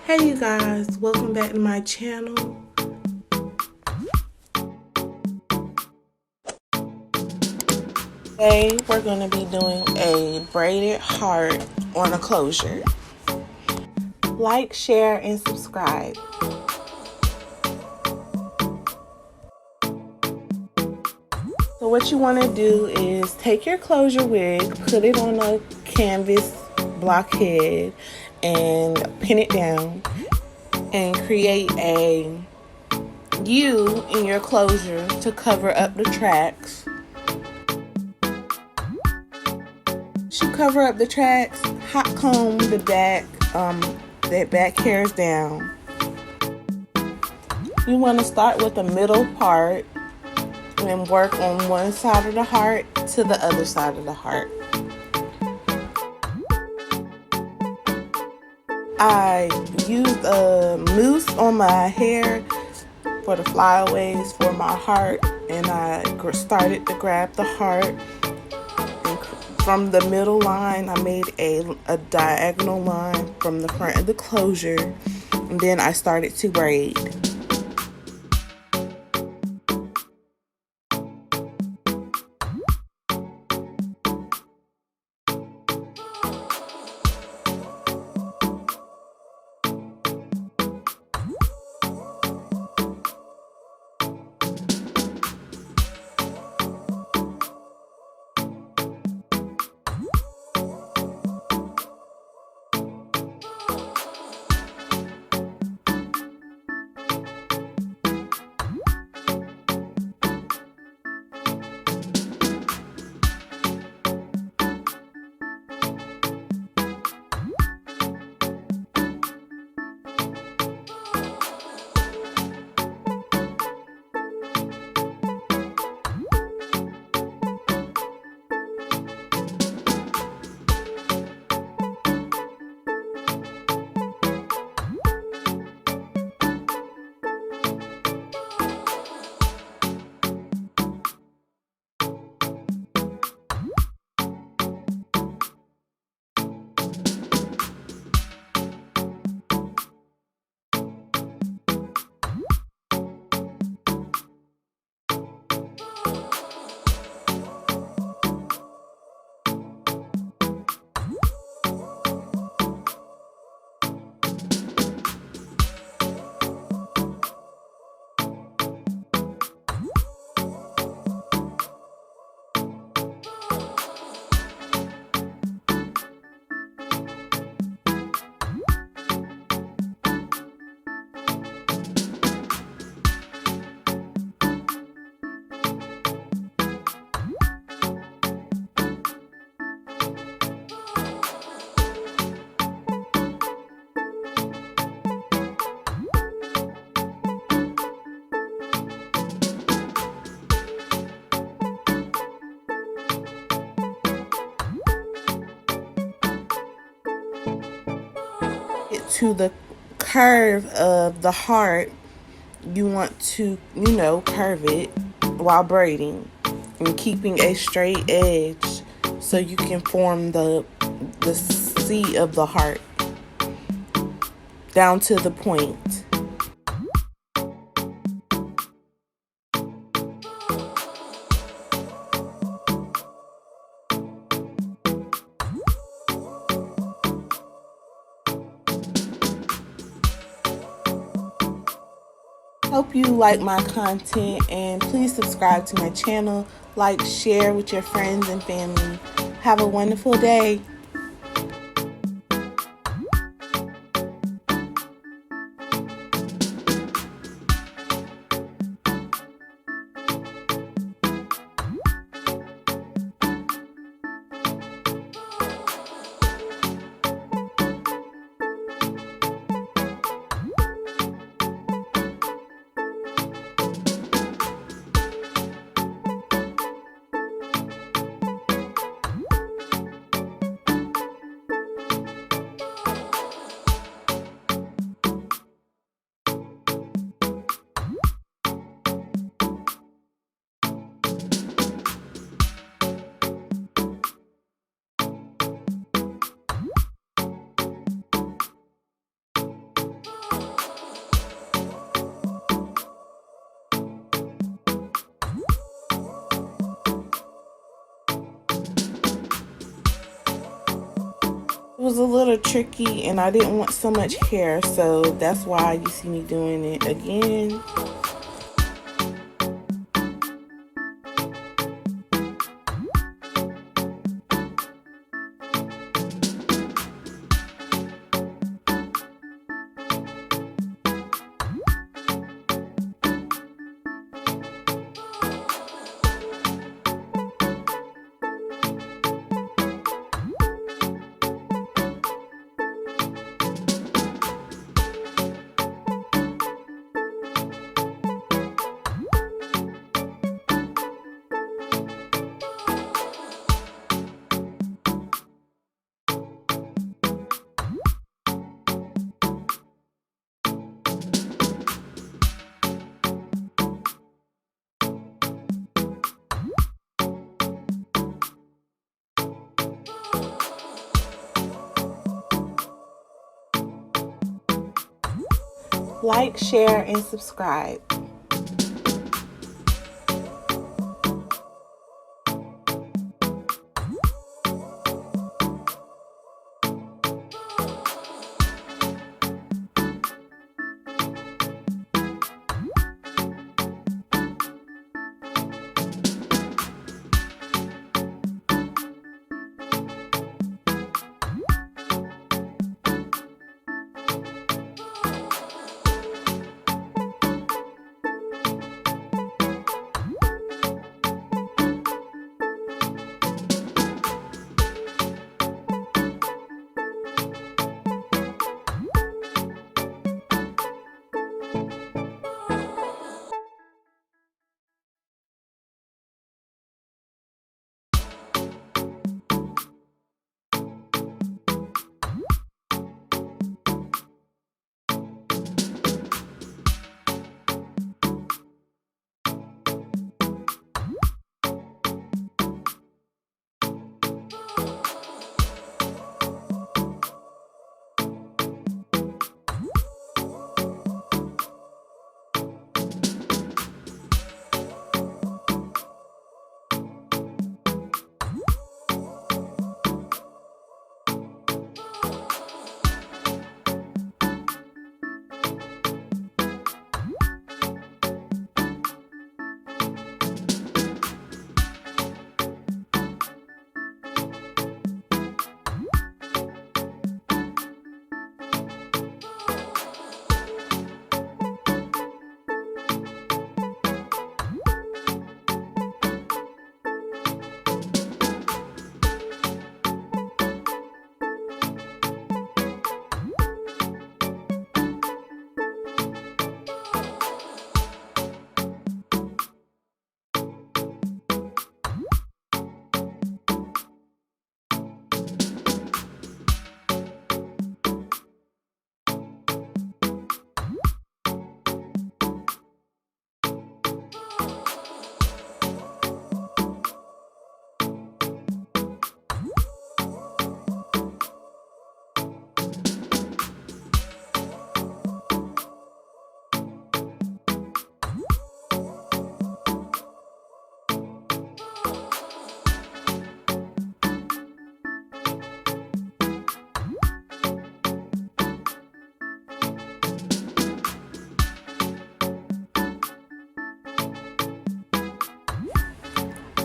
Hey you guys, welcome back to my channel. Today we're going to be doing a braided heart on a closure. Like, share, and subscribe. So what you want to do is take your closure wig, put it on a canvas blockhead, and pin it down, and create a U in your closure to cover up the tracks. Once you cover up the tracks, hot comb the back, that back hairs down. You want to start with the middle part and work on one side of the heart to the other side of the heart. I used a mousse on my hair for the flyaways for my heart, and I started to grab the heart, and from the middle line I made a diagonal line from the front of the closure, and then I started to braid. To the curve of the heart, you want to, curve it while braiding and keeping a straight edge so you can form the C of the heart down to the point. Hope you like my content, and please subscribe to my channel, like, share with your friends and family. Have a wonderful day. was a little tricky and I didn't want so much hair, so that's why you see me doing it again. Like, share, and subscribe.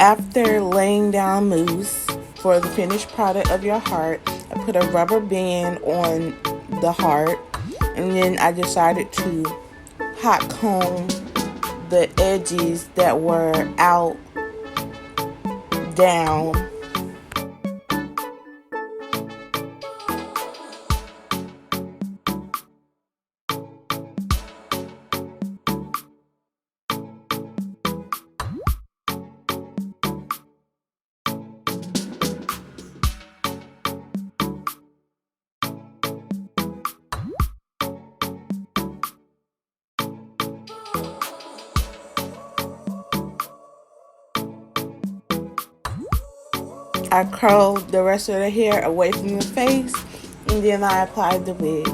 After laying down mousse for the finished product of your heart, I put a rubber band on the heart, and then I decided to hot comb the edges that were out down. I curled the rest of the hair away from the face, and then I applied the wig.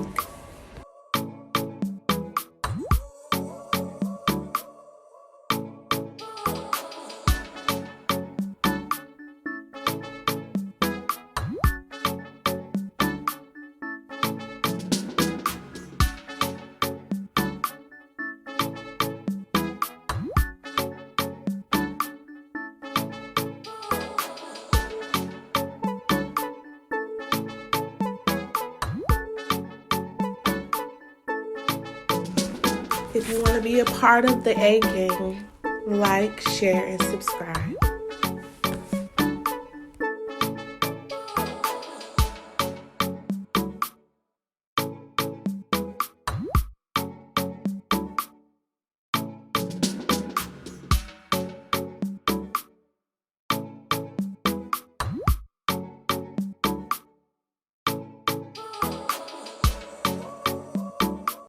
If you want to be a part of the A gang, like, share, and subscribe.